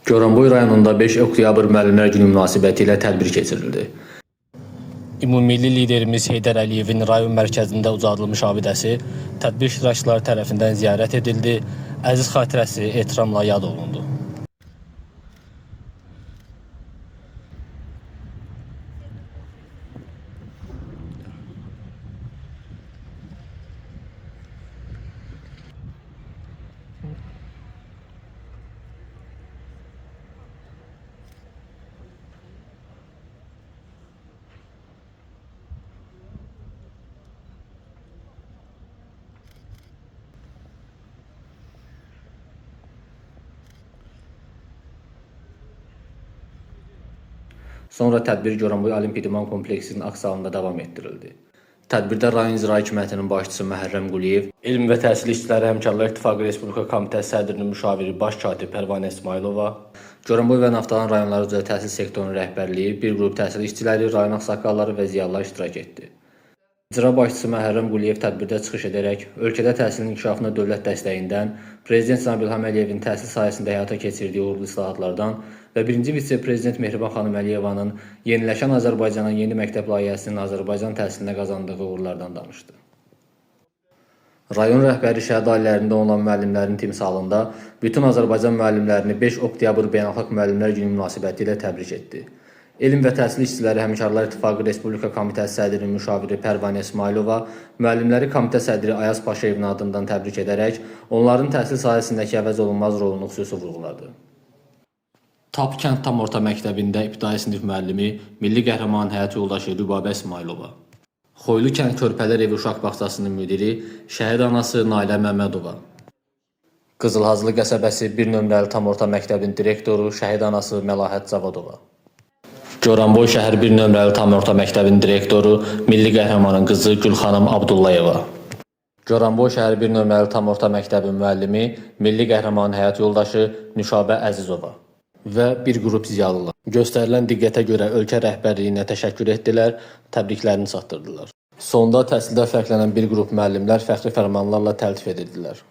Goranboy rayonunda 5 oktyabr müəllimlər günü münasibətilə tədbir keçirildi. Ümummilli liderimiz Heydər Əliyevin rayon mərkəzində uzadılmış abidəsi tədbir iştirakçıları tərəfindən ziyarət edildi, əziz xatirəsi ehtiramla yad olundu. Sonra tədbir Goranboy Olimpiya İdman Kompleksinin aks salonunda davam etdirildi. Tədbirdə rayon icra hakimiyyətinin başçısı Məhərrəm Quliyev, Elm və Təhsil İşçiləri Həmkarlar İttifaqı Respublika Komitəsi sədrinin müşaviri baş katib Pərvanə İsmailova, Goranboy və Naftalan rayonları üzrə təhsil sektorunun rəhbərliyi, bir qrup təhsil işçiləri, rayon ağsaqqalları və ziyalılar iştirak etdi. İcra başçısı Məhərrəm Quliyev tədbirdə çıxış edərək, ölkədə təhsilin inkişafına dövlət dəstəyindən, Prezident Cənab İlham Əliyevin təhsil sahəsində həyata keçirdiyi uğurlu islahatlardan və birinci vitse-prezident Mehriban xanım Əliyevanın Yeniləşən Azərbaycanın yeni məktəb layihəsinin Azərbaycan təhsilinə qazandığı uğurlardan danışdı. Rayon rəhbəri şəhid ailələrində olan müəllimlərin timsalında bütün Azərbaycan müəllimlərini 5 oktyabr Beynəlxalq Müəllimlər Günü münasibətilə təbrik etdi. Elm və Təhsil İşçiləri Həmkarlar İttifaqı Respublika Komitəsi sədrinin müşaviri Pərvanə İsmailova müəllimləri komitə sədri Ayaz Paşayevin adından təbrik edərək onların təhsil sahəsindəki əvəz olunmaz rolunu xüsusi vurğuladı. TAP kənd tam orta məktəbində ibtidai sinif müəllimi, milli qəhrəmanın həyat yoldaşı Rübabə İsmailova, Xoylu kənd Körpələr Evi uşaq bağçasının müdiri, şəhid anası Nailə Məmmədova, Qızılhazlı qəsəbəsi 1 nömrəli tam orta məktəbin direktoru, şəhid anası Məlahət Zavadova, Goranboy şəhər 1 nömrəli tam orta məktəbin direktoru, milli qəhrəmanın qızı Gülxanım Abdullayeva, Goranboy şəhər 1 nömrəli tam orta məktəbin müəllimi, milli qəhrəmanın həyat yoldaşı Nüşabə Əzizova və bir qrup ziyalılar. Göstərilən diqqətə görə ölkə rəhbərliyinə təşəkkür etdilər, təbriklərini çatdırdılar. Sonda təhsildə fərqlənən bir qrup müəllimlər fəxri fərmanlarla təltif edildilər.